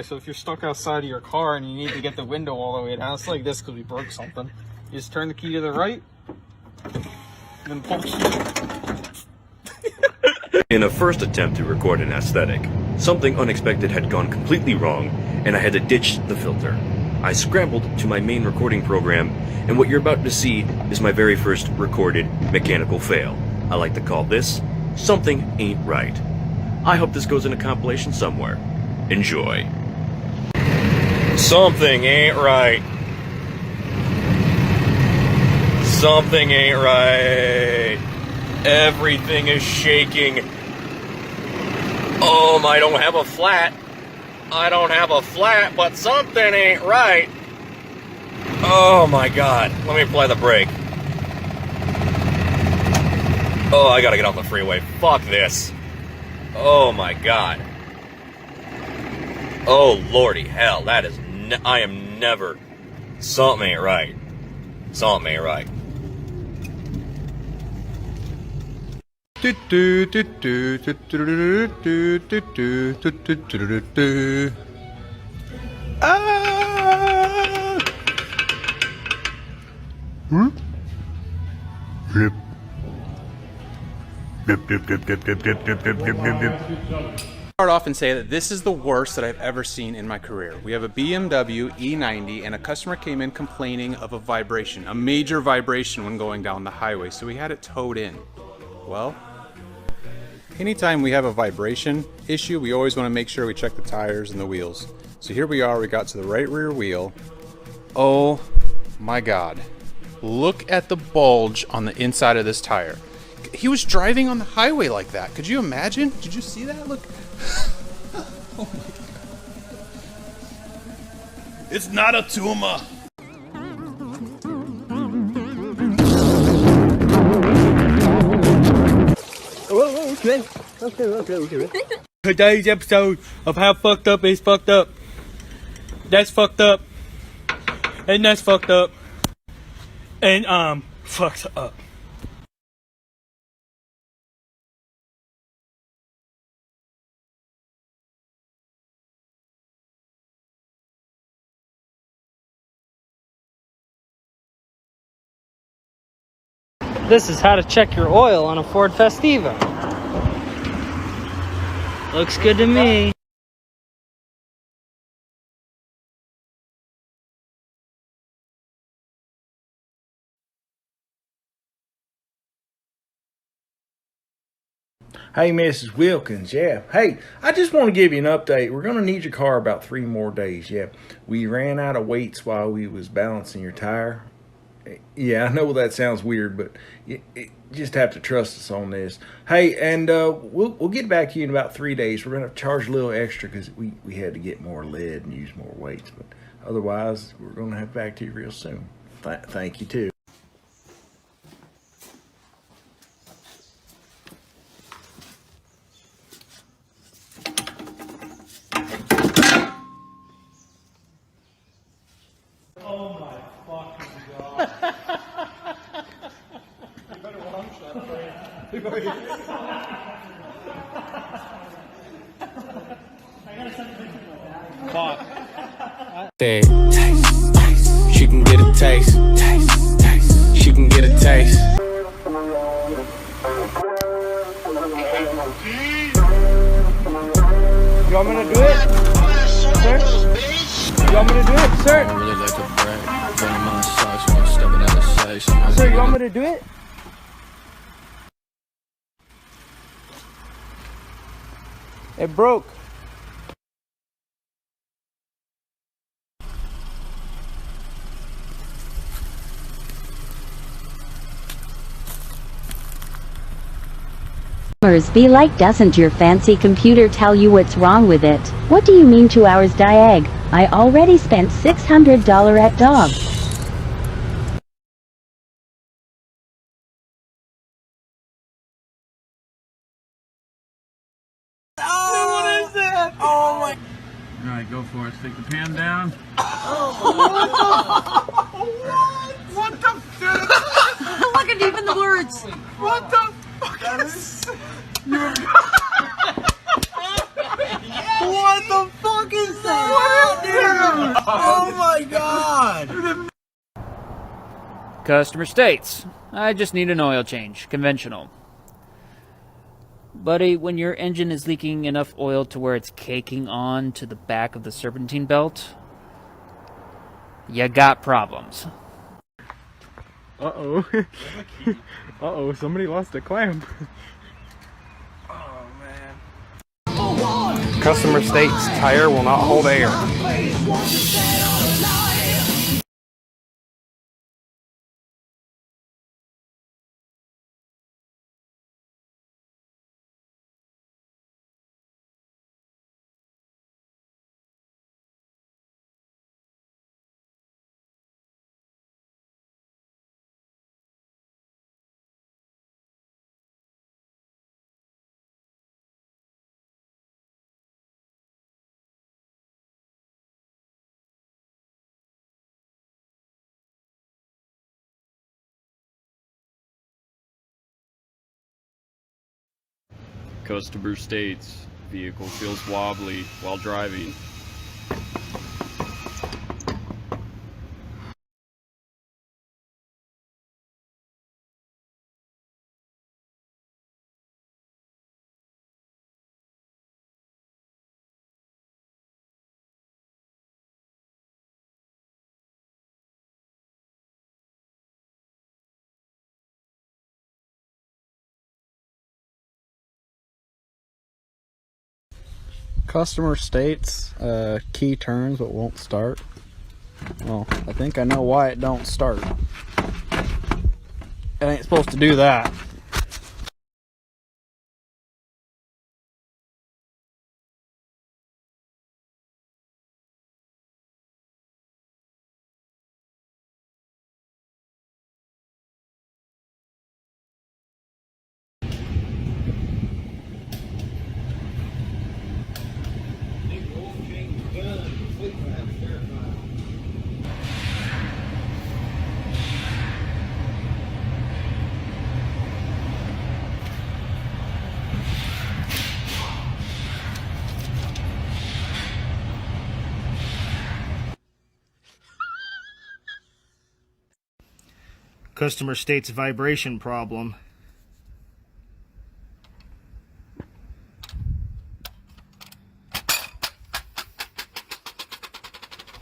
So if you're stuck outside of your car and you need to get the window all the way down, it's like this because we broke something. You just turn the key to the right, and then pull the key. In a first attempt to record an aesthetic, something unexpected had gone completely wrong, and I had to ditch the filter. I scrambled to my main recording program, and what you're about to see is my very first recorded mechanical fail. I like to call this, Something Ain't Right. I hope this goes in a compilation somewhere. Enjoy. Something ain't right. Something ain't right. Everything is shaking. I don't have a flat. I don't have a flat, but something ain't right. Oh my God. Let me apply the brake. Oh, I gotta get off the freeway. Fuck this. Oh my God. Oh lordy hell, that is I am never. Something ain't right. Something ain't right. Start off and say that this is the worst that I've ever seen in my career. We have a BMW E90 and a customer came in complaining of a vibration, a major vibration when going down the highway, so we had it towed in. Well, anytime we have a vibration issue, we always want to make sure we check the tires and the wheels. So here we are, we got to the right rear wheel. Oh my God. Look at the bulge on the inside of this tire. He was driving on the highway like that. Could you imagine? Did you see that? Look. Oh my God. It's not a tumor. Today's episode of How Fucked Up is Fucked Up. That's fucked up. And that's fucked up. And fucked up. This is how to check your oil on a Ford Festiva. Looks good to me. Hey, Mrs. Wilkins, yeah. Hey, I just want to give you an update. We're going to need your car about 3 more days, yeah. We ran out of weights while we was balancing your tire. Yeah, I know that sounds weird, but you just have to trust us on this. Hey, and we'll get back to you in about 3 days. We're going to charge a little extra because we had to get more lead and use more weights. But otherwise, we're going to have back to you real soon. Thank you, too. Oh my fucking God. You better long shot, right? Fuck. Taste, she can get a taste. She can get a taste. You want me to do it? Sir? You want me to do it, sir? I really like to brag. When I'm on socks, when I'm stepping out of sight. Sir, you want me to do it? It broke. Be like, doesn't your fancy computer tell you what's wrong with it? What do you mean 2 hours diag? I already spent $600 at dog. Oh, what is that? Oh my. Alright, go for it. Stick the pan down. What the fuck? Look at even the words. What the fuck is... What the fuck fucking sad, dude! Oh my god! Customer states, I just need an oil change. Conventional. Buddy, when your engine is leaking enough oil to where it's caking on to the back of the serpentine belt, you got problems. Uh-oh. Uh-oh, somebody lost a clamp. Customer states tire will not hold air. Customer states vehicle feels wobbly while driving. Customer states key turns but won't start. Well, I think I know why it don't start. It ain't supposed to do that. Customer states vibration problem.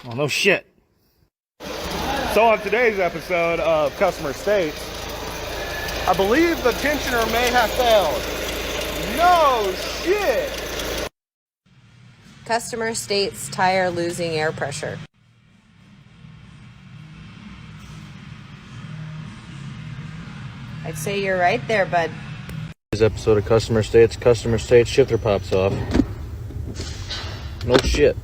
Well, no shit. So on today's episode of Customer States, I believe the tensioner may have failed. No shit! Customer states tire losing air pressure. I'd say you're right there, bud. This episode of Customer States shifter pops off. No shit.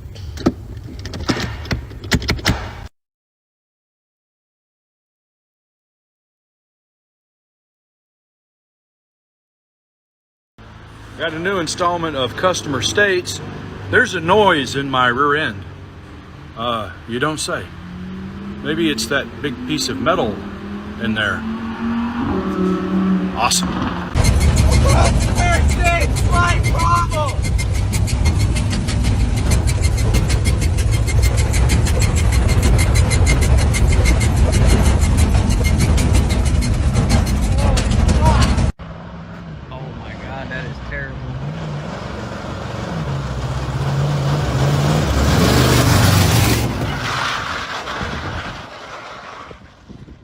Got a new installment of Customer States. There's a noise in my rear end. You don't say. Maybe it's that big piece of metal in there. Awesome. Customer states my problem! Oh my god, that is terrible.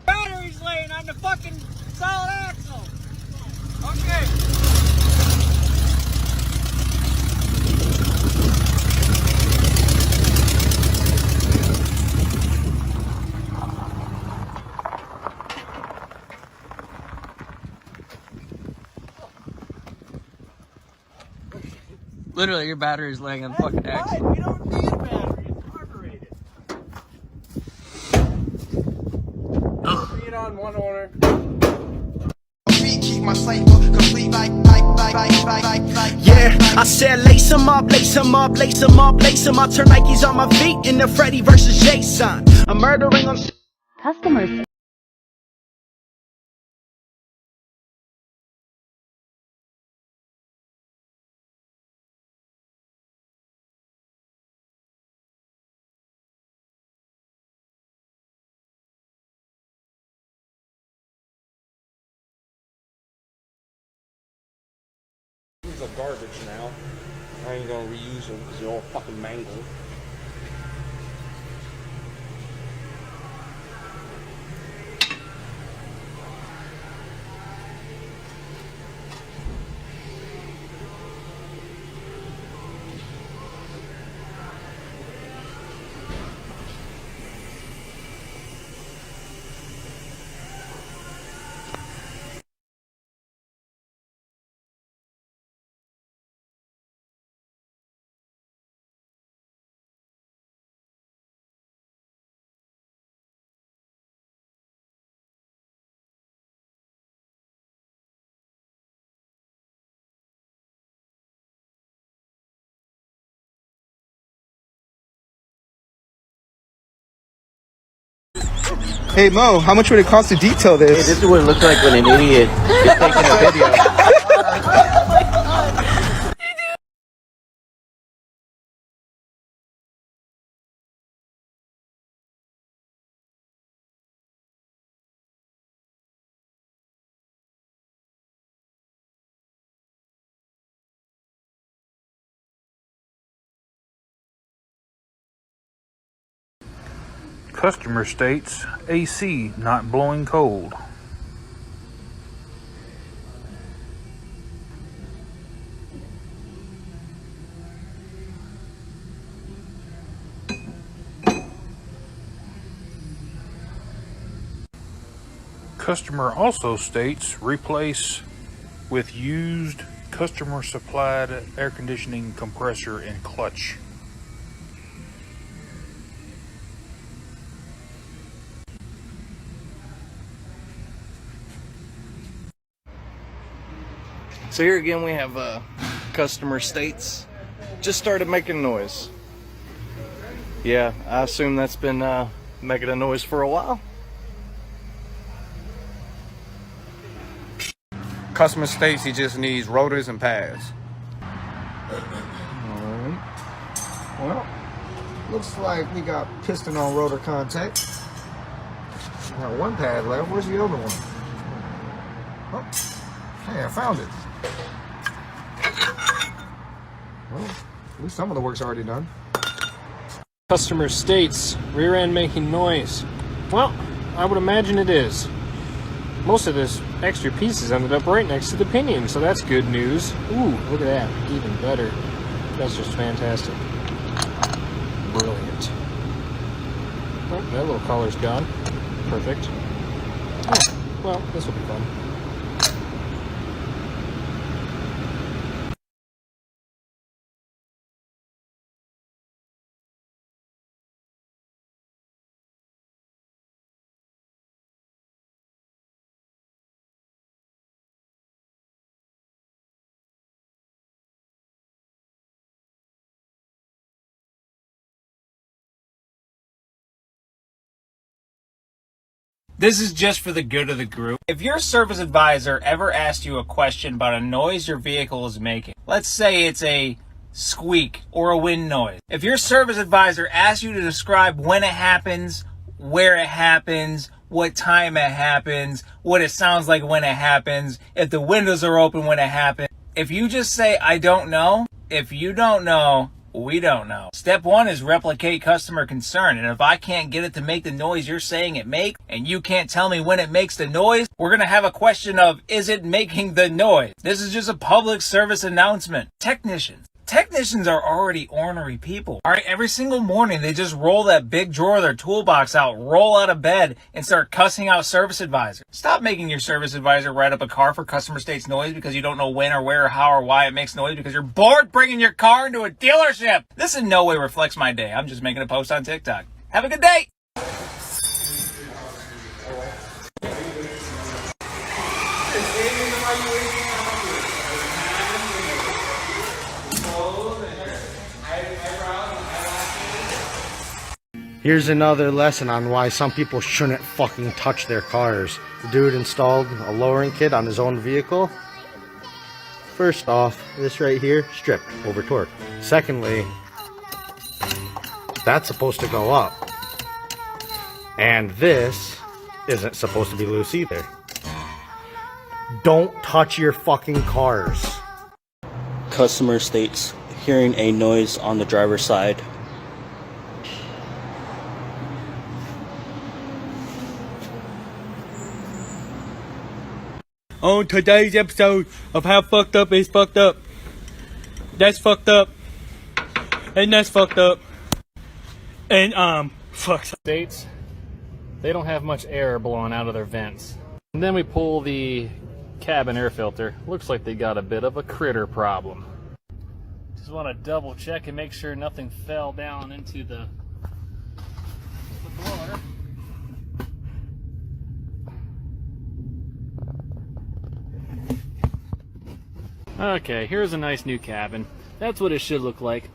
Battery's laying on the fucking solid axle! Okay. Literally, your battery's laying on the fucking axle. We don't need a battery. It's carbureted. Read on one order. Keep my cycle complete like yeah, I said lace 'em up, lace 'em up, lace 'em up, lace 'em up. Turn Nikes on my feet in the Freddy versus Jason. I'm murdering on Customers These are garbage now. I ain't gonna reuse them because they're all fucking mangled. Hey Mo, how much would it cost to detail this? Hey, this is what it looks like when an idiot is taking a video. Customer states AC not blowing cold. Customer also states replace with used customer supplied air conditioning compressor and clutch. So here again we have customer states just started making noise. Yeah, I assume that's been making a noise for a while. Customer states he just needs rotors and pads. Alright. Well, looks like we got piston on rotor contact. Got one pad left. Where's the other one? Oh, hey, I found it. Well, at least some of the work's already done. Customer states rear end making noise. Well, I would imagine it is. Most of this extra pieces ended up right next to the pinion, so that's good news. Ooh, look at that. Even better. That's just fantastic. Brilliant. Oh, that little color's gone. Perfect. Oh, well, this will be fun. This is just for the good of the group. If your service advisor ever asked you a question about a noise your vehicle is making, let's say it's a squeak or a wind noise. If your service advisor asks you to describe when it happens, where it happens, what time it happens, what it sounds like when it happens, if the windows are open when it happens, if you just say, I don't know, if you don't know, we don't know. Step one is replicate customer concern. And if I can't get it to make the noise you're saying it makes, and you can't tell me when it makes the noise, we're going to have a question of, is it making the noise? This is just a public service announcement. Technicians are already ornery people. All right, every single morning they just roll that big drawer of their toolbox out, roll out of bed, and start cussing out service advisor. Stop making your service advisor write up a car for customer states noise because you don't know when or where or how or why it makes noise because you're bored bringing your car into a dealership. This in no way reflects my day. I'm just making a post on TikTok. Have a good day. Here's another lesson on why some people shouldn't fucking touch their cars. The dude installed a lowering kit on his own vehicle. First off, this right here, stripped over torque. Secondly, that's supposed to go up. And this isn't supposed to be loose either. Don't touch your fucking cars. customer states hearing a noise on the driver's side. On today's episode of How Fucked Up Is Fucked Up. That's fucked up. And that's fucked up. And fuck. States, they don't have much air blowing out of their vents. And then we pull the cabin air filter. Looks like they got a bit of a critter problem. Just want to double check and make sure nothing fell down into the blower. Okay, here's a nice new cabin. That's what it should look like.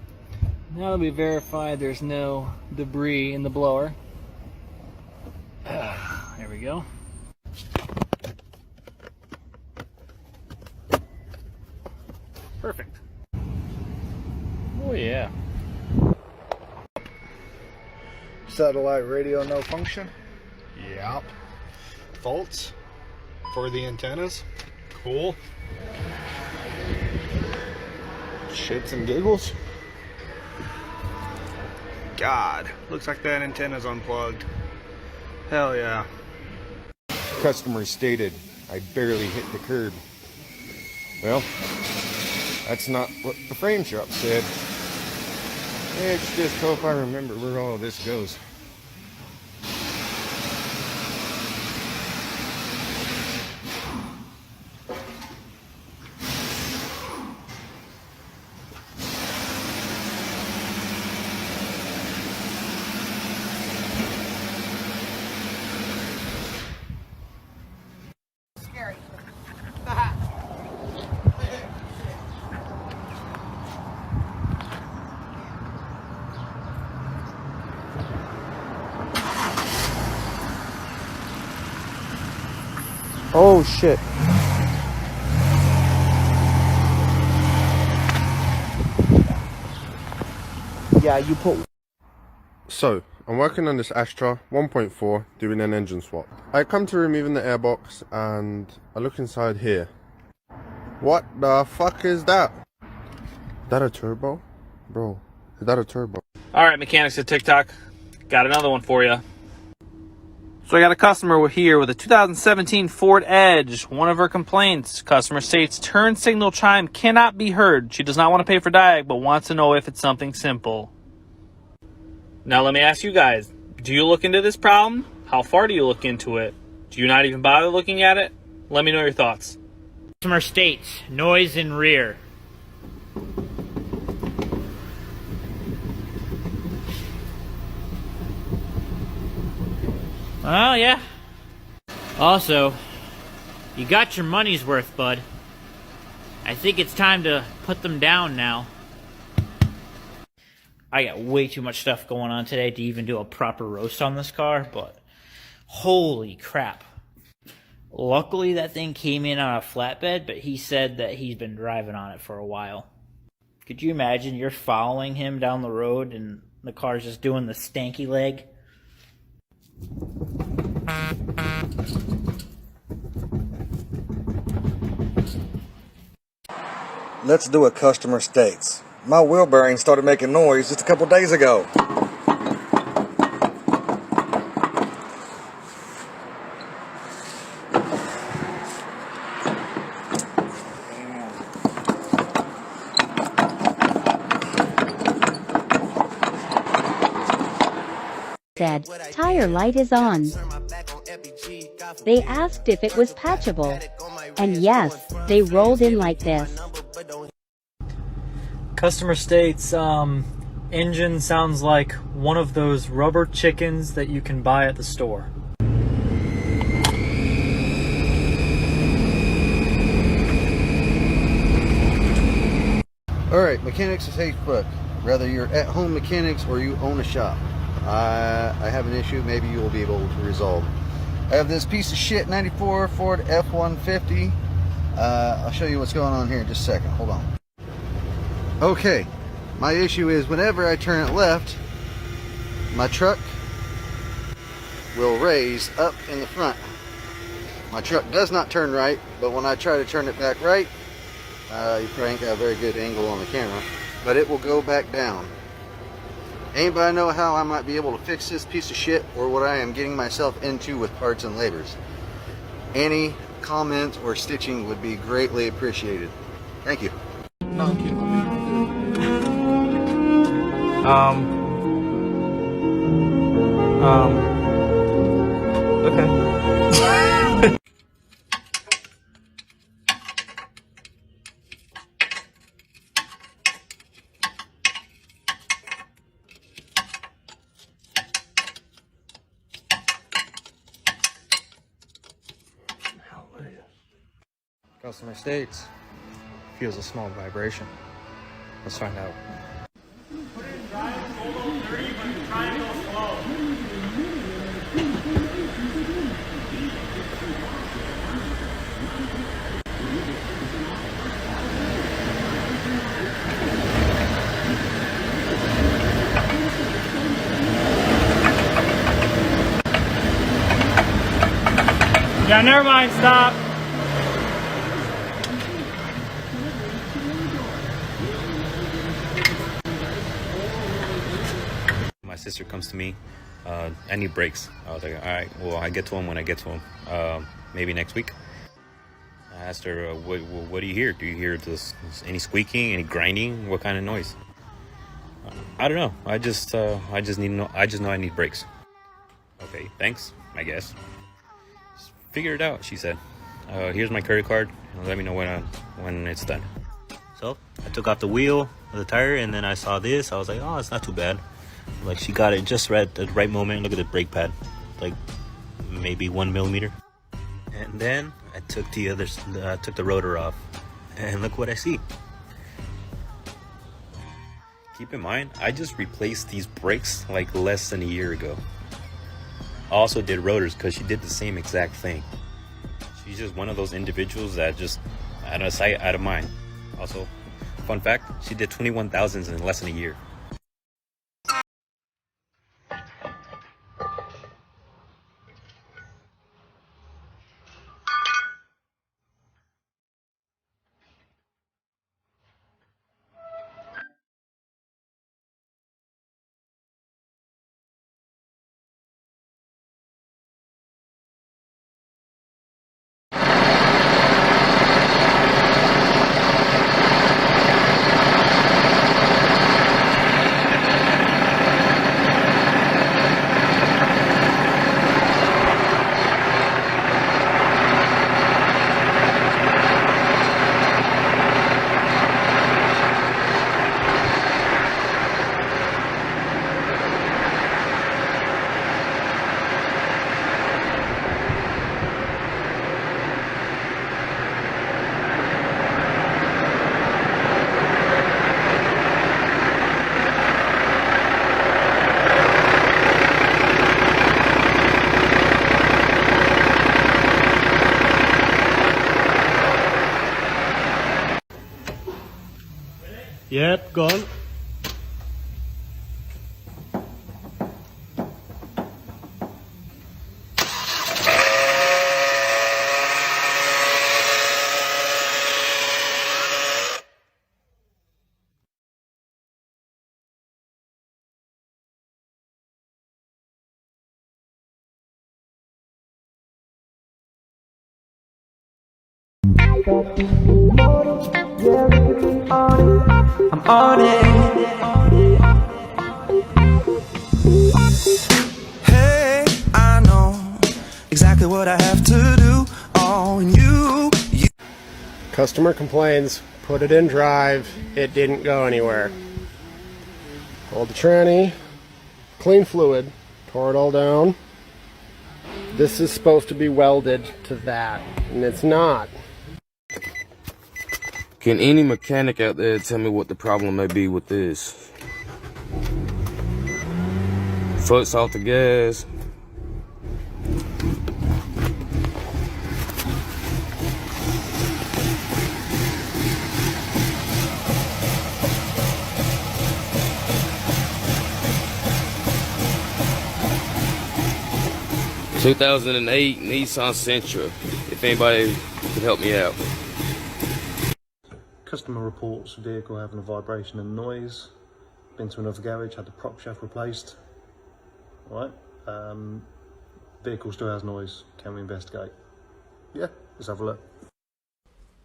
Now that we verify there's no debris in the blower. There we go. Perfect. Oh yeah. Satellite radio no function. Yep. Faults for the antennas. Cool. Shits and giggles. God, looks like that antenna's unplugged. Hell yeah. Customer stated I barely hit the curb. Well, that's not what the frame shop said. Let's just hope I remember where all of this goes. Oh shit. Yeah, you put... So, I'm working on this Astra 1.4 doing an engine swap. I come to removing the airbox and I look inside here. What the fuck is that? Is that a turbo? Bro, is that a turbo? Alright, mechanics at TikTok. Got another one for you. So I got a customer here with a 2017 Ford Edge. One of her complaints, customer states turn signal chime cannot be heard. She does not want to pay for diag, but wants to know if it's something simple. Now let me ask you guys, do you look into this problem? How far do you look into it? Do you not even bother looking at it? Let me know your thoughts. Customer states noise in rear. Oh, yeah. Also, you got your money's worth, bud. I think it's time to put them down now. I got way too much stuff going on today to even do a proper roast on this car, but holy crap. Luckily, that thing came in on a flatbed, but he said that he's been driving on it for a while. Could you imagine you're following him down the road and the car's just doing the stanky leg? Let's do a customer states. My wheel bearing started making noise just a couple days ago. Said, tire light is on. They asked if it was patchable. And yes, they rolled in like this. Customer states, engine sounds like one of those rubber chickens that you can buy at the store. Alright, mechanics is Facebook. Whether you're at home mechanics or you own a shop. I have an issue maybe you will be able to resolve. I have this piece of shit 94 Ford F-150. I'll show you what's going on here in just a second. Hold on. Okay, my issue is whenever I turn it left, my truck will raise up in the front. My truck does not turn right, but when I try to turn it back right, You probably ain't got a very good angle on the camera, but it will go back down. Anybody know how I might be able to fix this piece of shit, or what I am getting myself into with parts and labors? Any comment or stitching would be greatly appreciated. Thank you. No, I'm kidding. Okay. Customer states feels a small vibration. Let's find out. Yeah, never mind, stop. My sister comes to me, I need brakes. I was like, all right, well, I get to them when I get to them. Maybe next week. I asked her, what do you hear? Do you hear any squeaking, any grinding? What kind of noise? I don't know. I just know I need brakes. Okay, thanks, I guess. Just figure it out, she said. Here's my credit card. Let me know when it's done. So I took off the wheel of the tire, and then I saw this. I was like, oh, it's not too bad. Like, she got it just right at the right moment. Look at the brake pad, like maybe 1 millimeter. And then I took the rotor off, and look what I see. Keep in mind, I just replaced these brakes like less than a year ago. I also did rotors because she did the same exact thing. She's just one of those individuals that just out of sight, out of mind. Also, fun fact, she did 21,000 in less than a year. Yep, gone. I'm on it. Hey, I know exactly what I have to do. Oh, and you. Customer complains, put it in drive, it didn't go anywhere. Hold the tranny, clean fluid, tore it all down. This is supposed to be welded to that, and it's not. Can any mechanic out there tell me what the problem may be with this? Foot's off the gas. ...2008 Nissan Sentra. If anybody could help me out. Customer reports vehicle having a vibration and noise. Been to another garage, had the prop shaft replaced. Right, vehicle still has noise. Can we investigate? Yeah, let's have a look.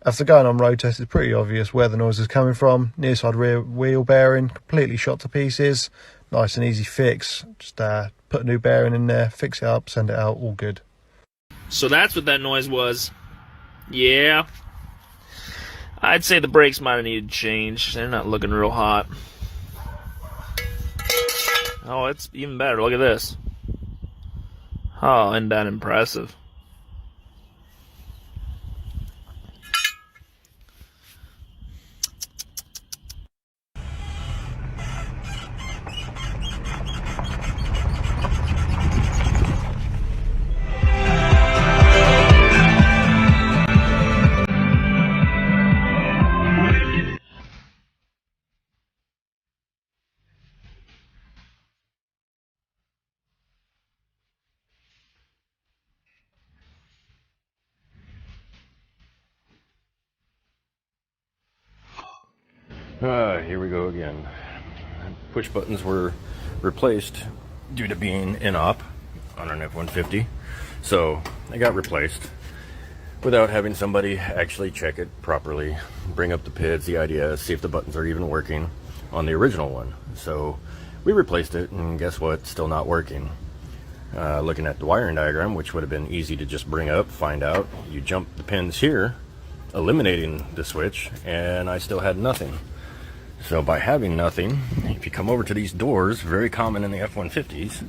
After going on road test, it's pretty obvious where the noise is coming from. Near side rear wheel bearing, completely shot to pieces. Nice and easy fix. Just put a new bearing in there, fix it up, send it out, all good. So that's what that noise was. Yeah. I'd say the brakes might have needed change. They're not looking real hot. Oh, it's even better. Look at this. Oh, isn't that impressive? Here we go again. Push buttons were replaced due to being in-op on an F-150, so they got replaced without having somebody actually check it properly, bring up the PIDs, the IDS, see if the buttons are even working on the original one. So we replaced it, and guess what? Still not working. Looking at the wiring diagram, which would have been easy to just bring up, find out, you jump the pins here, eliminating the switch, and I still had nothing. So by having nothing, if you come over to these doors, very common in the F-150s,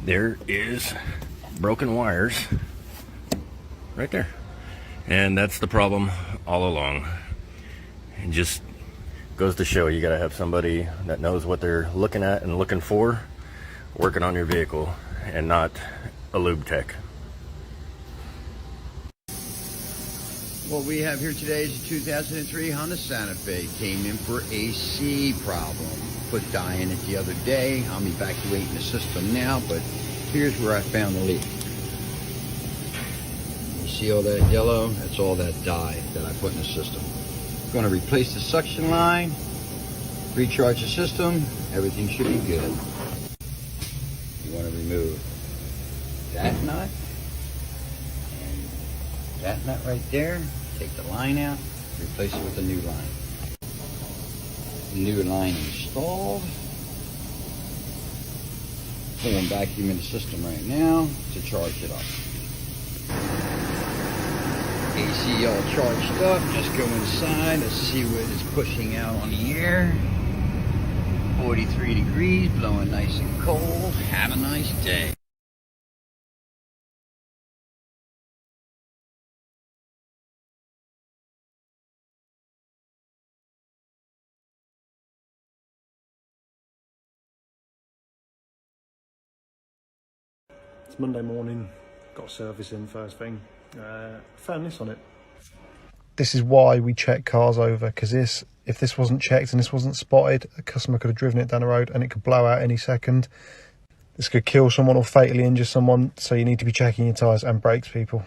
there is broken wires right there. And that's the problem all along. It just goes to show you gotta have somebody that knows what they're looking at and looking for, working on your vehicle, and not a lube tech. What we have here today is a 2003 Honda Santa Fe. Came in for AC problem. Put dye in it the other day. I'm evacuating the system now, but here's where I found the leak. You see all that yellow? That's all that dye that I put in the system. I'm going to replace the suction line, recharge the system. Everything should be good. You want to remove that nut and that nut right there. Take the line out, replace it with a new line. New line installed. Pulling vacuum in the system right now to charge it up. AC all charged up. Just go inside. Let's see what it's pushing out on the air. 43 degrees, blowing nice and cold. Have a nice day. It's Monday morning, got service in first thing. Found this on it. This is why we check cars over, because if this wasn't checked and this wasn't spotted, a customer could have driven it down the road and it could blow out any second. This could kill someone or fatally injure someone, so you need to be checking your tyres and brakes, people.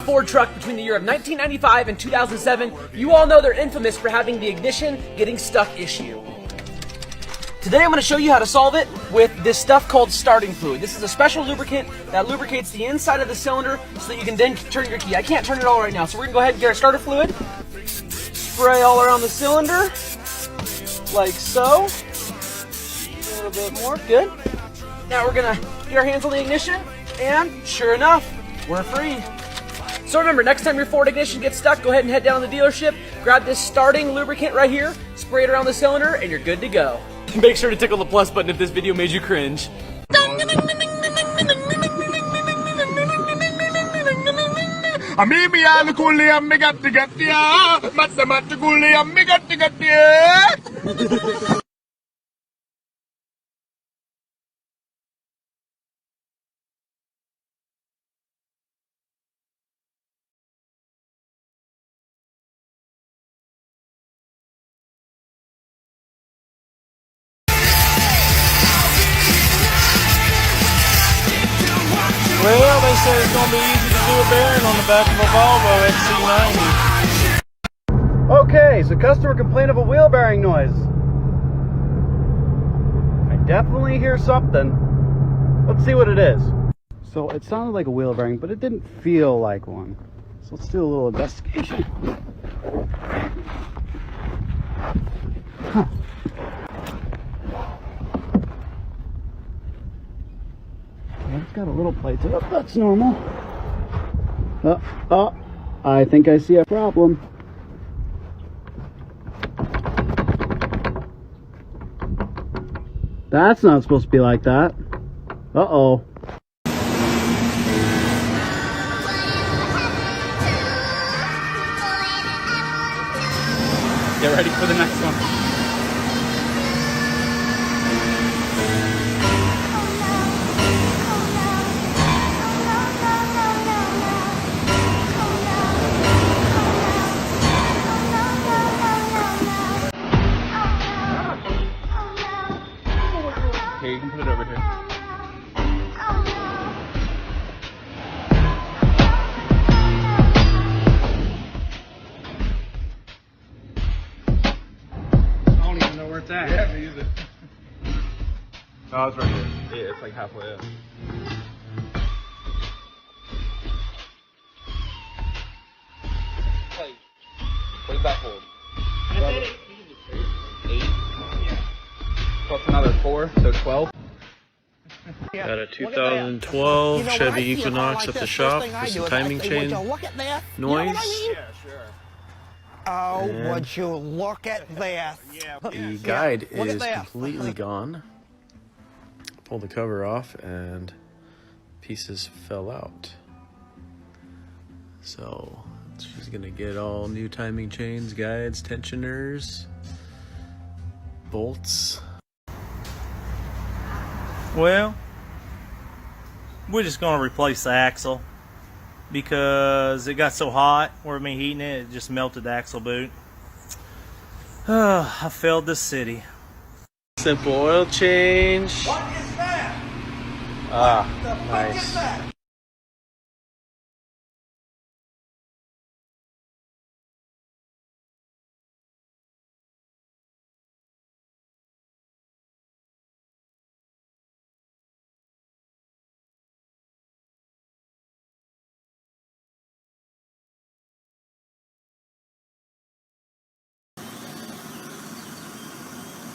Ford truck between the year of 1995 and 2007. You all know they're infamous for having the ignition getting stuck issue. Today I'm going to show you how to solve it with this stuff called starting fluid. This is a special lubricant that lubricates the inside of the cylinder so that you can then turn your key. I can't turn it all right now, so we're going to go ahead and get our starter fluid. Spray all around the cylinder, like so. A little bit more, good. Now we're going to get our hands on the ignition, and sure enough, we're free. So remember, next time your Ford ignition gets stuck, go ahead and head down to the dealership, grab this starting lubricant right here, spray it around the cylinder, and you're good to go. Make sure to tickle the plus button if this video made you cringe. Well, they said it's going to be easy to do a bearing on the back of a Volvo XC90. Okay, so customer complained of a wheel bearing noise. I definitely hear something. Let's see what it is. So it sounded like a wheel bearing, but it didn't feel like one. So let's do a little investigation. Huh. Well, it's got a little plate to it. That's normal. I think I see a problem. That's not supposed to be like that. Uh-oh. Get ready for the next one. Here, you can put it over here. I don't even know where it's at. Yeah, me either. Oh, it's right here. Yeah, it's like halfway up. What is that hold? 8. Plus another 4, so 12. Got a 2012 Chevy Equinox at the shop with some timing chain noise. Yeah, sure. Oh, would you look at this? The guide is completely gone. Pull the cover off and pieces fell out. So she's gonna get all new timing chains, guides, tensioners, bolts. Well, we're just going to replace the axle because it got so hot where me heating it, it just melted the axle boot. I failed this city. Simple oil change. What is that? Ah, nice.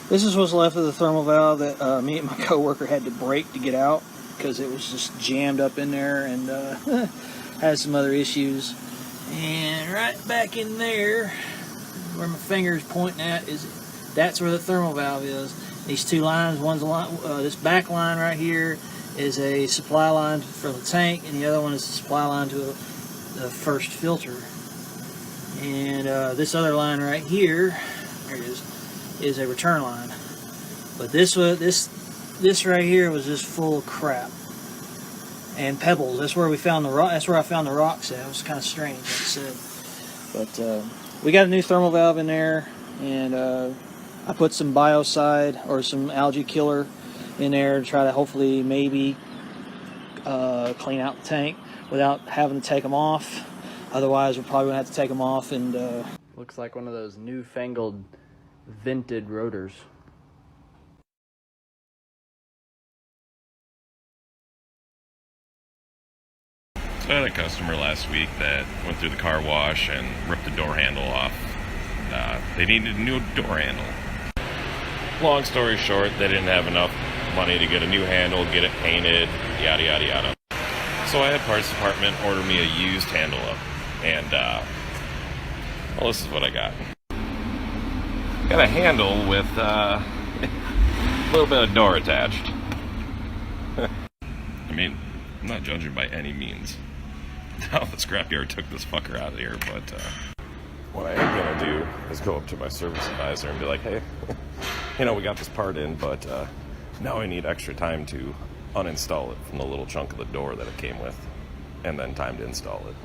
This is what's left of the thermal valve that me and my coworker had to break to get out because it was just jammed up in there and had some other issues. And right back in there, where my finger is pointing at, that's where the thermal valve is. These two lines, one's a line, this back line right here is a supply line for the tank, and the other one is a supply line to the first filter. And this other line right here, there it is a return line. But this right here was just full of crap and pebbles. That's where we found the rock. That's where I found the rocks at. It was kind of strange, like I said. But we got a new thermal valve in there, and I put some biocide or some algae killer in there to try to hopefully maybe clean out the tank without having to take them off. Otherwise, we're probably gonna have to take them off. And looks like one of those newfangled vented rotors. So I had a customer last week that went through the car wash and ripped the door handle off. They needed a new door handle. Long story short, they didn't have enough money to get a new handle, get it painted, yada yada yada. So I had parts department order me a used handle up, and well, this is what I got. Got a handle with a little bit of door attached. I mean, I'm not judging by any means how the scrapyard took this fucker out of here, but what I am gonna do is go up to my service advisor and be like, hey, you know, we got this part in, but now I need extra time to uninstall it from the little chunk of the door that it came with, and then time to install it.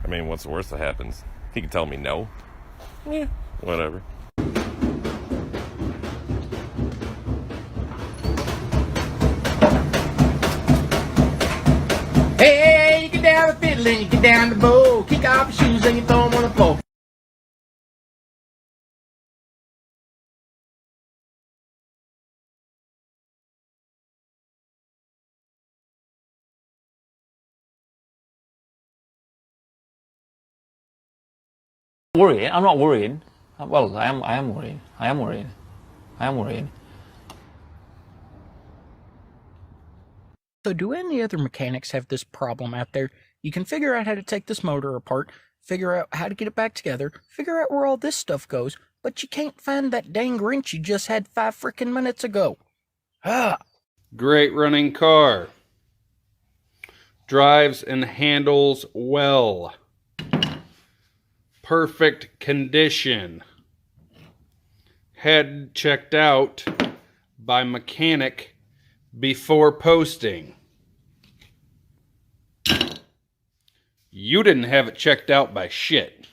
I mean, what's the worst that happens? He can tell me no. Yeah, whatever. Hey, you get down the fiddle and you get down the bow. Kick off your shoes and you throw them on the floor. Worrying? I'm not worrying. Well, I am worrying. I am worrying. I am worrying. So do any other mechanics have this problem out there? You can figure out how to take this motor apart, figure out how to get it back together, figure out where all this stuff goes, but you can't find that dang wrench you just had 5 frickin' minutes ago. Ah! Great running car. Drives and handles well. Perfect condition. Had checked out by mechanic before posting. You didn't have it checked out by shit.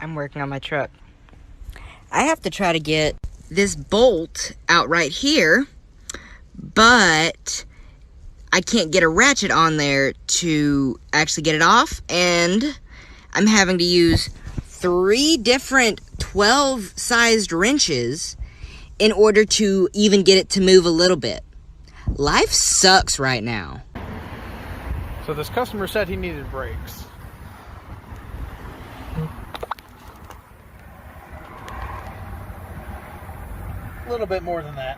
I'm working on my truck. I have to try to get this bolt out right here, but I can't get a ratchet on there to actually get it off, and I'm having to use 3 different 12-sized wrenches in order to even get it to move a little bit. Life sucks right now. So this customer said he needed brakes. A little bit more than that.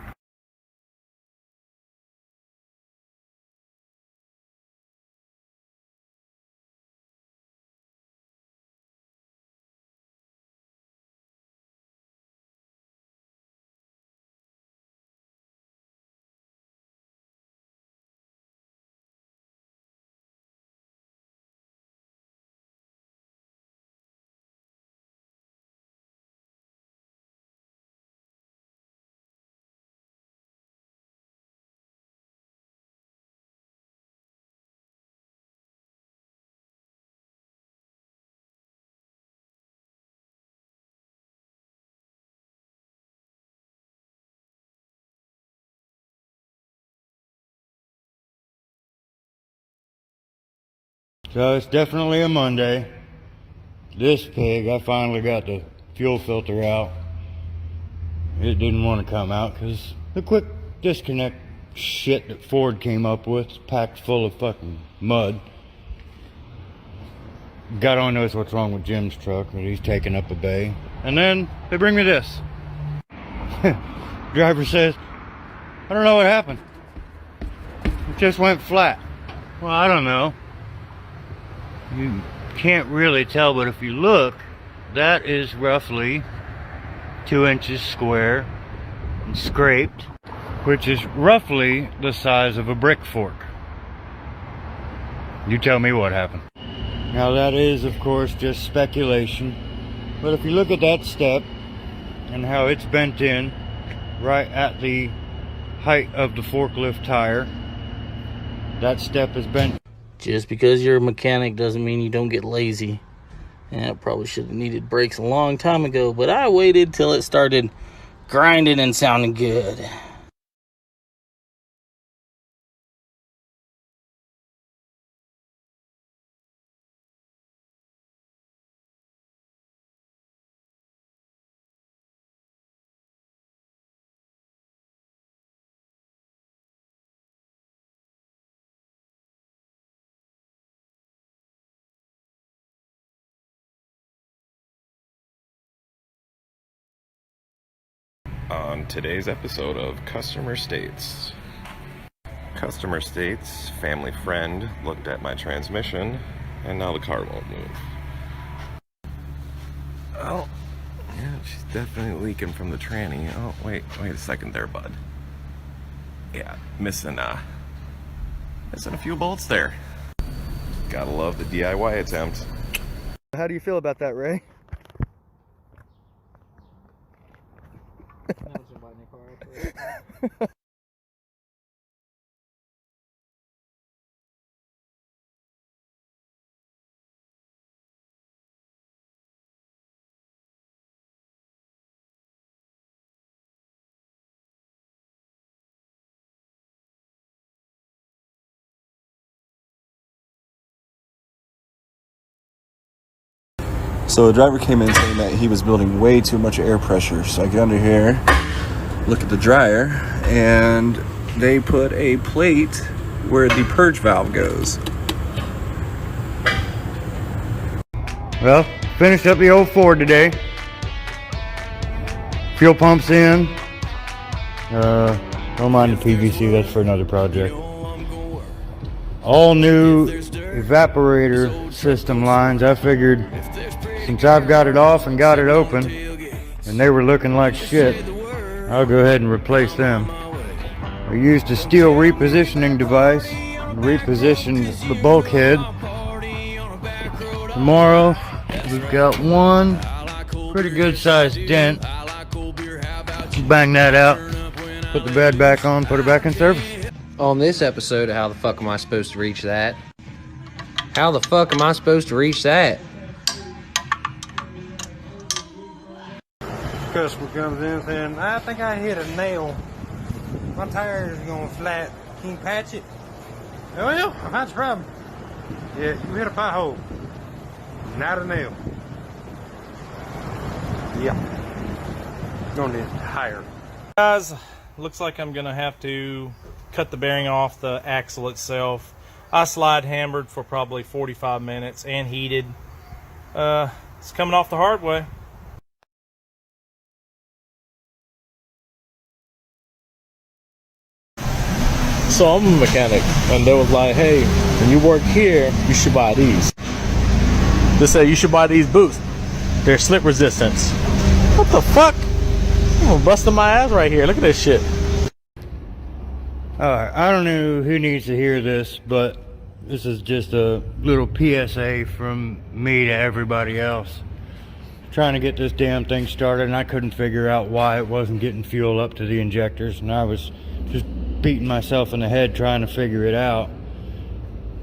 So it's definitely a Monday. This pig, I finally got the fuel filter out. It didn't want to come out because the quick disconnect shit that Ford came up with is packed full of fucking mud. God only knows what's wrong with Jim's truck, but he's taking up a bay. And then they bring me this. Driver says, I don't know what happened. It just went flat. Well, I don't know. You can't really tell, but if you look, that is roughly 2 inches square and scraped, which is roughly the size of a brick fork. You tell me what happened. Now that is, of course, just speculation, but if you look at that step and how it's bent in right at the height of the forklift tire, that step is bent. Just because you're a mechanic doesn't mean you don't get lazy. And I probably should have needed brakes a long time ago, but I waited till it started grinding and sounding good. On today's episode of Customer States. Customer states, family friend looked at my transmission and now the car won't move. Well, She's definitely leaking from the tranny. Oh, wait a second there, bud. Yeah, missing a few bolts there. Gotta love the DIY attempt. How do you feel about that, Ray? So the driver came in saying that he was building way too much air pressure. So I get under here, look at the dryer, and they put a plate where the purge valve goes. Well, finished up the old Ford today. Fuel pumps in. Don't mind the PVC, that's for another project. All new evaporator system lines. I figured since I've got it off and got it open and they were looking like shit, I'll go ahead and replace them. I used a steel repositioning device and repositioned the bulkhead. Tomorrow we've got one pretty good sized dent. Bang that out, put the bed back on, put it back in service. On this episode of How the Fuck Am I Supposed to Reach That? How the fuck am I supposed to reach that? Customer comes in saying, I think I hit a nail. My tire is going flat. Can you patch it? Oh, well, that's the problem. Yeah, you hit a pothole. Not a nail. Yeah. Gonna need a tire. Guys, looks like I'm gonna have to cut the bearing off the axle itself. I slide hammered for probably 45 minutes and heated. It's coming off the hard way. So I'm a mechanic, and they was like, hey, when you work here, you should buy these. They said you should buy these boots. They're slip resistance. What the fuck? I'm gonna busting my ass right here. Look at this shit. Alright, I don't know who needs to hear this, but this is just a little PSA from me to everybody else. Trying to get this damn thing started, and I couldn't figure out why it wasn't getting fuel up to the injectors, and I was just beating myself in the head trying to figure it out.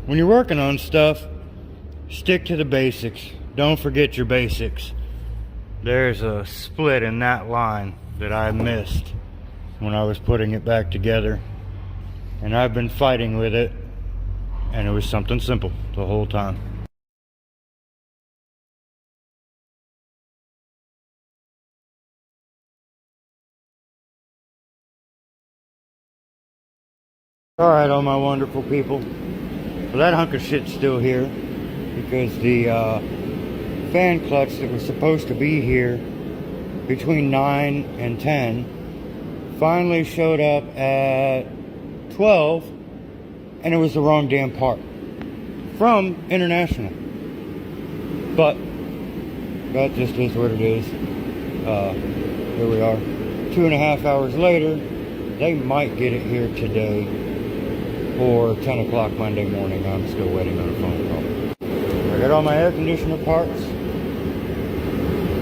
When you're working on stuff, stick to the basics. Don't forget your basics. There's a split in that line that I missed when I was putting it back together, and I've been fighting with it, and it was something simple the whole time. Alright, all my wonderful people. Well, that hunk of shit's still here because the fan clutch that was supposed to be here between 9 and 10 finally showed up at 12, and it was the wrong damn part from International. But that just is what it is. Here we are. 2.5 hours later. They might get it here today or 10 o'clock Monday morning. I'm still waiting on a phone call. I got all my air conditioner parts.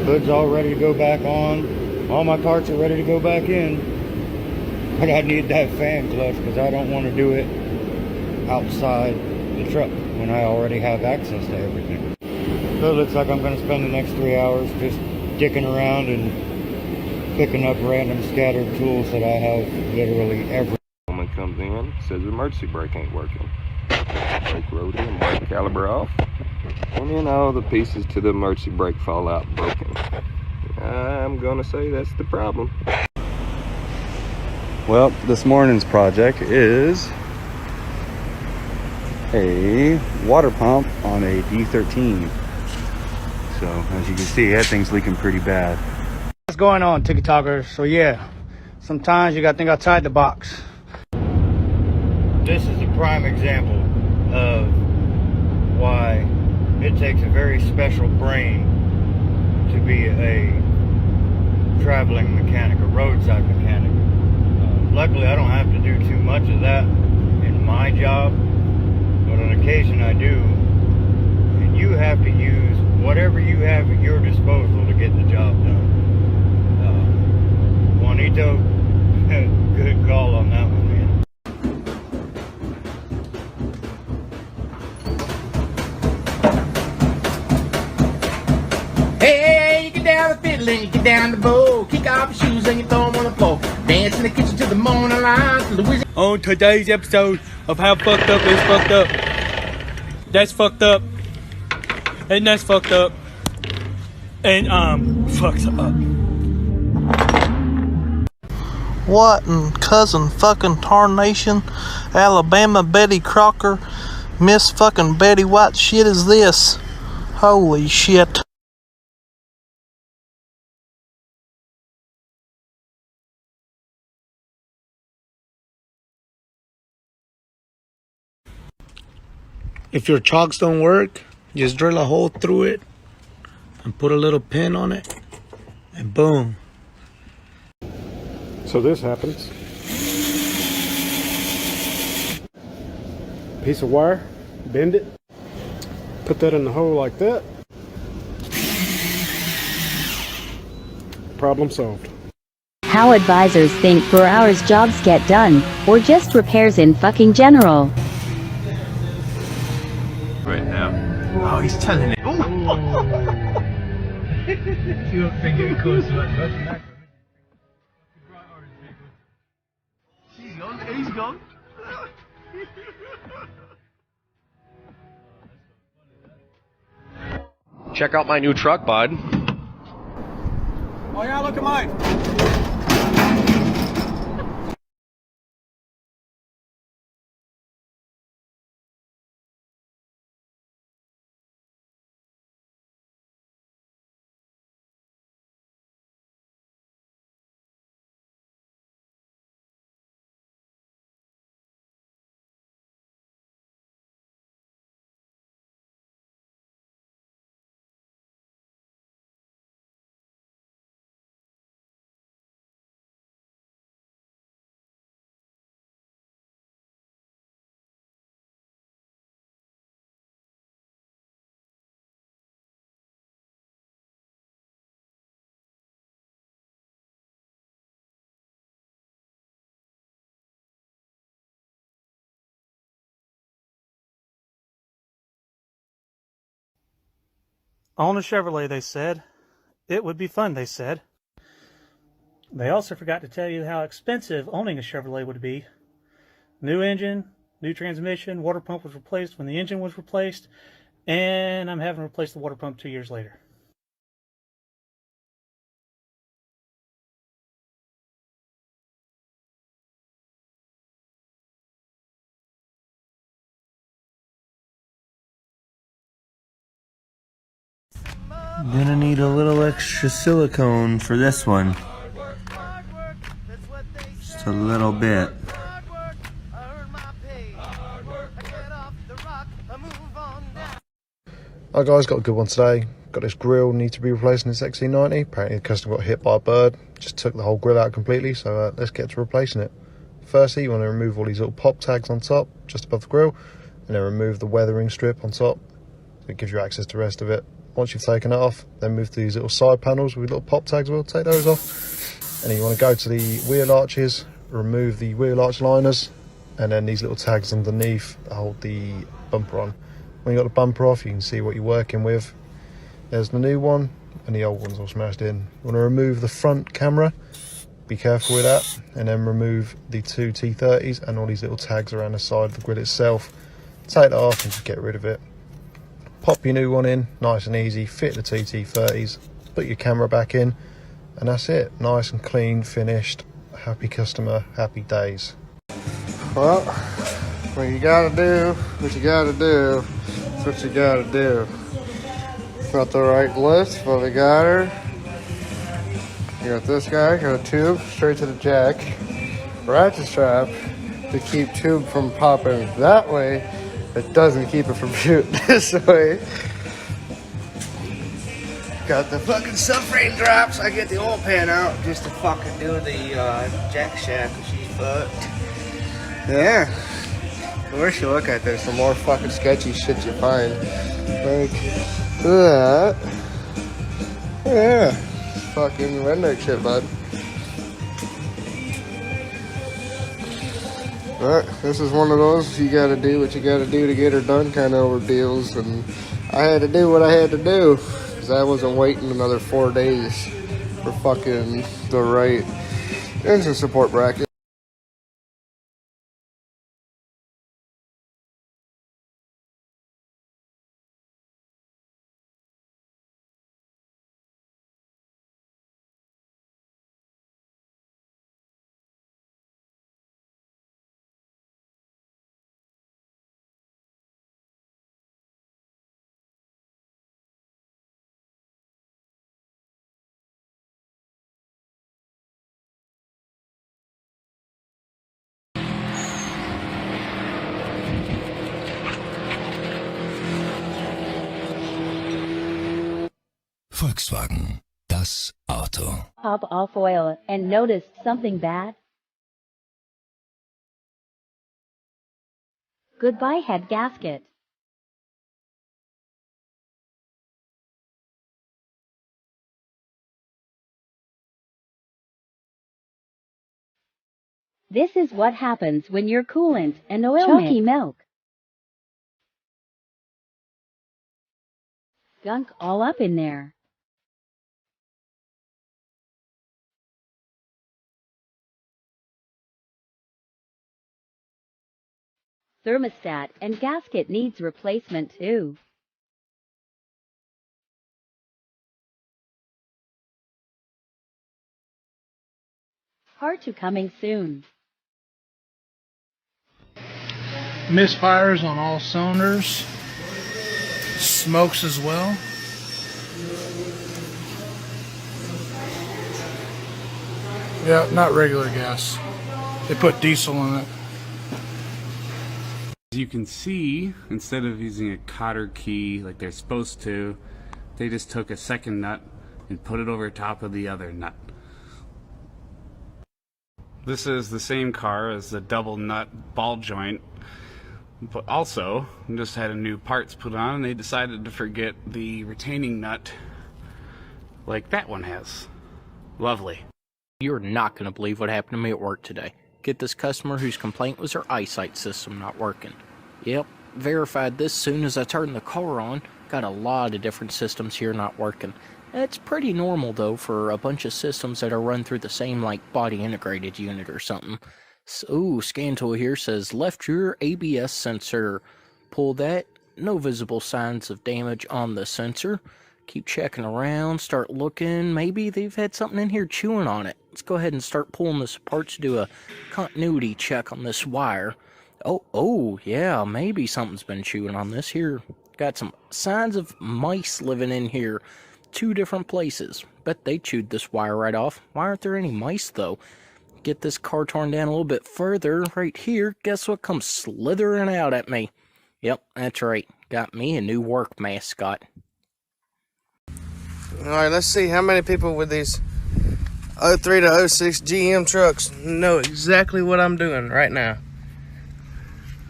Hood's all ready to go back on. All my parts are ready to go back in. But I need that fan clutch because I don't want to do it outside the truck when I already have access to everything. So it looks like I'm going to spend the next 3 hours just dicking around and picking up random scattered tools that I have literally everywhere. Woman comes in, says the emergency brake ain't working. Brake rotor and brake caliper off. And then all the pieces to the emergency brake fall out broken. I'm gonna say that's the problem. Well, this morning's project is a water pump on a D13. So as you can see, that thing's leaking pretty bad. What's going on, TikTokers? So yeah, sometimes you gotta think outside the box. This is a prime example of why it takes a very special brain to be a traveling mechanic, a roadside mechanic. Luckily, I don't have to do too much of that in my job, but on occasion I do. And you have to use whatever you have at your disposal to get the job done. Juanito, good call on that one, man. Hey, you get down the fiddle and you get down the bow. Kick off your shoes and you throw them on the floor. Dance in the kitchen till the morning light. Till the wizard. On today's episode of How Fucked Up Is Fucked Up. That's fucked up. And that's fucked up. And fucked up. What in cousin fucking tarnation, Alabama Betty Crocker, Miss fucking Betty White shit is this? Holy shit. If your chalks don't work, just drill a hole through it and put a little pin on it, and boom. So this happens. Piece of wire, bend it, put that in the hole like that. Problem solved. How advisors think 4 hours jobs get done, or just repairs in fucking general. Right now. Oh, he's telling it. You don't think it goes much. He's gone. He's gone. Check out my new truck, bud. Oh yeah, look at mine. Own a Chevrolet, they said. It would be fun, they said. They also forgot to tell you how expensive owning a Chevrolet would be. New engine, new transmission, water pump was replaced when the engine was replaced, and I'm having to replace the water pump 2 years later. Gonna need a little extra silicone for this one. Just a little bit. Hi guys, got a good one today. Got this grill need to be replaced in this XC90. Apparently the customer got hit by a bird. Just took the whole grill out completely, so let's get to replacing it. Firstly, you want to remove all these little pop tags on top, just above the grill, and then remove the weathering strip on top. So it gives you access to the rest of it. Once you've taken it off, then move to these little side panels with little pop tags. We'll take those off. And then you want to go to the wheel arches, remove the wheel arch liners, and then these little tags underneath hold the bumper on. When you got the bumper off, you can see what you're working with. There's the new one, and the old one's all smashed in. You want to remove the front camera. Be careful with that. And then remove the two T30s and all these little tags around the side of the grill itself. Take that off and just get rid of it. Pop your new one in, nice and easy. Fit the two T30s, put your camera back in, and that's it. Nice and clean, finished. Happy customer, happy days. Well, what you gotta do, what you gotta do, that's what you gotta do. It's not the right list, but we got her. You got this guy, got a tube straight to the jack, ratchet strap to keep tube from popping that way. It doesn't keep it from shooting this way. Got the fucking subframe drops. I get the oil pan out just to fucking do the jack shaft, and she's fucked. Yeah. The worse you look at this, the more fucking sketchy shit you find. Like, look at that. Yeah. Fucking redneck shit, bud. But this is one of those you gotta do what you gotta do to get her done kind of ordeals, and I had to do what I had to do because I wasn't waiting another 4 days for fucking the right engine support bracket. Volkswagen, das Auto. Pop off oil and noticed something bad? Goodbye head gasket. This is what happens when your coolant and oil chalky milk. Gunk all up in there. Thermostat and gasket needs replacement too. Part 2 coming soon. Misfires on all cylinders. Smokes as well. Yeah, not regular gas. They put diesel in it. As you can see, instead of using a cotter key like they're supposed to, they just took a second nut and put it over top of the other nut. This is the same car as the double nut ball joint, but also just had a new parts put on and they decided to forget the retaining nut like that one has. Lovely. You're not going to believe what happened to me at work today. Get this customer whose complaint was her eyesight system not working. Yep, verified this soon as I turned the car on. Got a lot of different systems here not working. It's pretty normal though for a bunch of systems that are run through the same like body integrated unit or something. So, scan tool here says left rear ABS sensor. Pull that. No visible signs of damage on the sensor. Keep checking around, start looking. Maybe they've had something in here chewing on it. Let's go ahead and start pulling this apart to do a continuity check on this wire. Oh, yeah, maybe something's been chewing on this here. Got some signs of mice living in here. 2 different places. Bet they chewed this wire right off. Why aren't there any mice, though? Get this car torn down a little bit further. Right here, guess what comes slithering out at me? Yep, that's right. Got me a new work mascot. Alright, let's see how many people with these 03 to 06 GM trucks know exactly what I'm doing right now.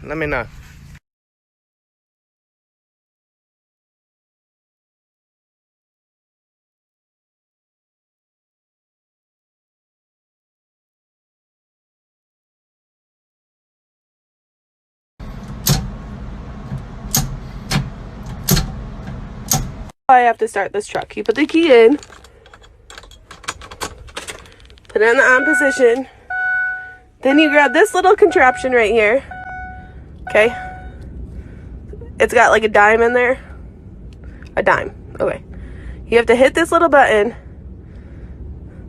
Let me know. I have to start this truck. You put the key in, put it in the on position, then you grab this little contraption right here, okay? It's got like a dime in there. A dime, okay. You have to hit this little button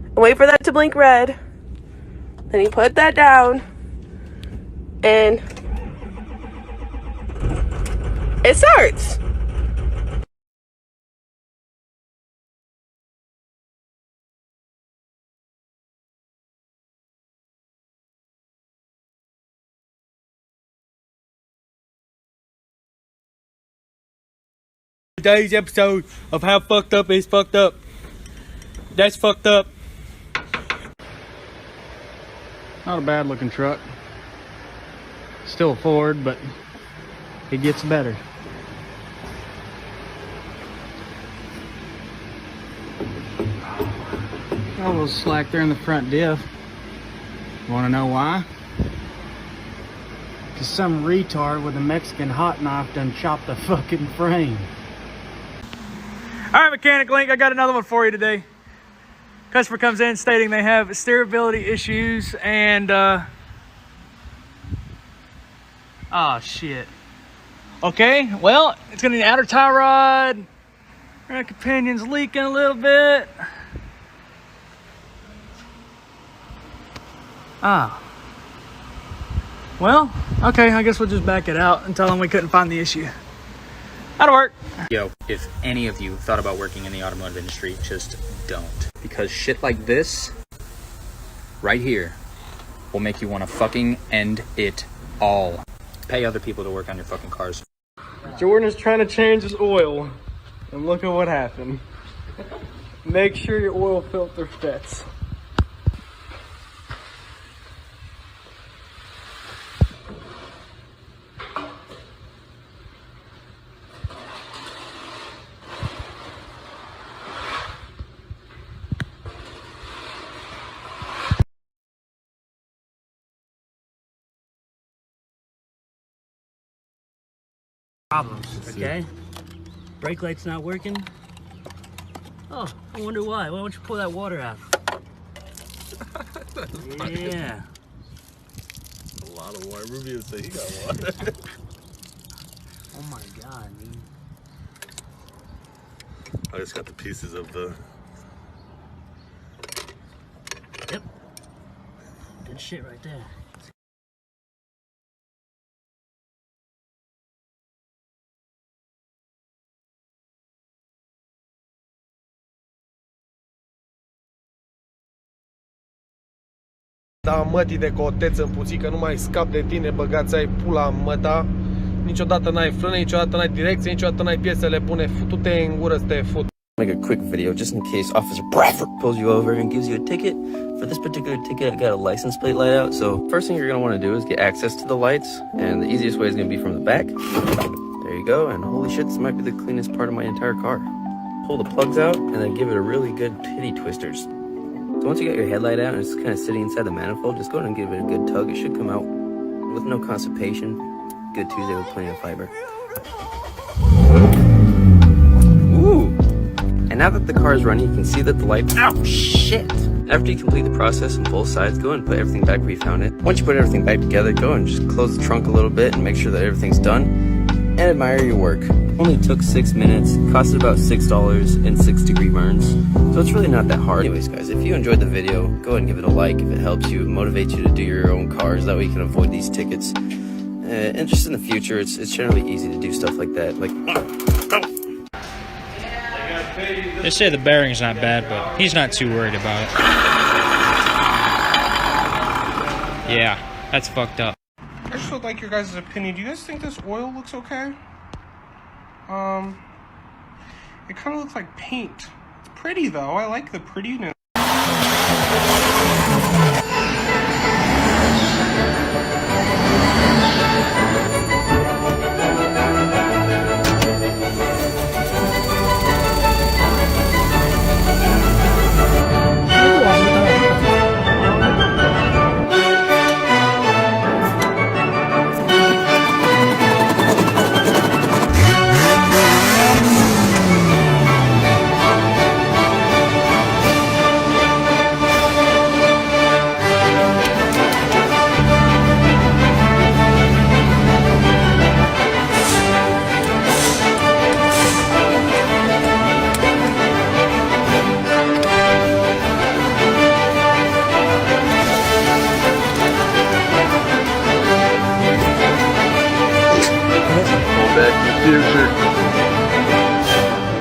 and wait for that to blink red. Then you put that down and it starts. Today's episode of how fucked up is fucked up. That's fucked up. Not a bad looking truck. Still a Ford, but it gets better. Got a little slack there in the front diff. Want to know why? Because some retard with a Mexican hot knife done chopped the fucking frame. All right, Mechanic Link, I got another one for you today. Customer comes in stating they have steerability issues and oh shit. Okay, well, it's gonna need an outer tie rod. Rear companion's leaking a little bit. Ah. Well, okay, I guess we'll just back it out and tell them we couldn't find the issue. That'll work. Yo, if any of you thought about working in the automotive industry, just don't. Because shit like this, right here, will make you want to fucking end it all. Pay other people to work on your fucking cars. Jordan is trying to change his oil, and look at what happened. Make sure your oil filter fits. Problems, okay? Brake light's not working. Oh, I wonder why. Why don't you pull that water out? Yeah. A lot of water. Review say he got water. Oh my god, man. I just got the pieces of the. Yep. Good shit right there. Da, mătii de coteț în puțică, nu mai scap de tine, băgați ai pula în măta. Niciodată n-ai frâne, niciodată n-ai direcție, niciodată n-ai piesele bune. Futu-te în gură să te fut. Make a quick video just in case Officer Bradford pulls you over and gives you a ticket. For this particular ticket, I got a license plate light out. So first thing you're going to want to do is get access to the lights. And the easiest way is going to be from the back. There you go. And holy shit, this might be the cleanest part of my entire car. Pull the plugs out and then give it a really good titty twisters. So once you got your headlight out and it's kind of sitting inside the manifold, just go ahead and give it a good tug. It should come out with no constipation. Good Tuesday with plenty of fiber. Ooh! And now that the car is running, you can see that the light... Ow, shit! After you complete the process on both sides, go ahead and put everything back where you found it. Once you put everything back together, go and just close the trunk a little bit and make sure that everything's done. And admire your work. Only took 6 minutes, costed about $6 in 6-degree burns. So it's really not that hard. Anyways, guys, if you enjoyed the video, go ahead and give it a like if it helps you, motivates you to do your own cars. That way you can avoid these tickets. And just in the future, it's generally easy to do stuff like that. Like, they say the bearing's not bad, but he's not too worried about it. Yeah, that's fucked up. I just would like your guys' opinion. Do you guys think this oil looks okay? It kind of looks like paint. It's pretty though. I like the prettiness.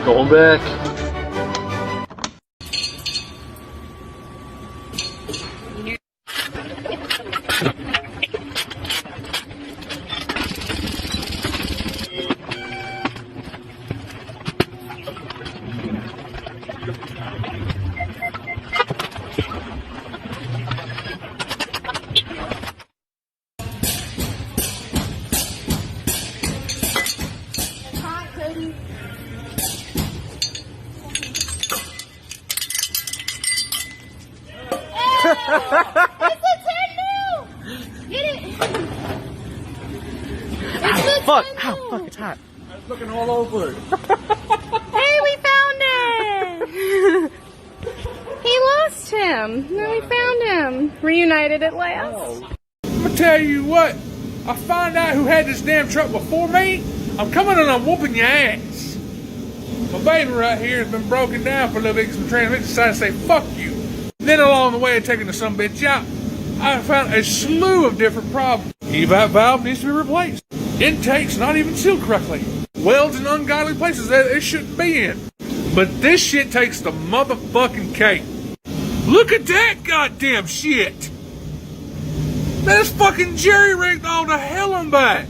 Going back. It's a 10 Get it! It's the Fuck! 10 Ow, fuck, it's hot. I was looking all over it. Hey, we found it! He lost him. No, we found him. Reunited at last. I'm gonna tell you what. I find out who had this damn truck before me. I'm coming and I'm whooping your ass. My baby right here has been broken down for a little bit because my transmission decided to say fuck you. Then along the way of taking the some bitch out, I found a slew of different problems. Evap valve needs to be replaced. Intake's not even sealed correctly. Welds in ungodly places that it shouldn't be in. But this shit takes the motherfucking cake. Look at that goddamn shit. That's fucking jerry-rigged all to hell and back.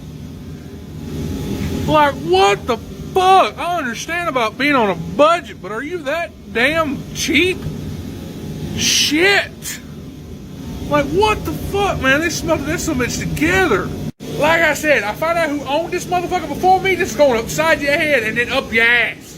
Like, what the fuck? I understand about being on a budget, but are you that damn cheap? Shit. Like, what the fuck, man? They smelted this so much together. Like I said, I found out who owned this motherfucker before me. This is going upside your head and then up your ass.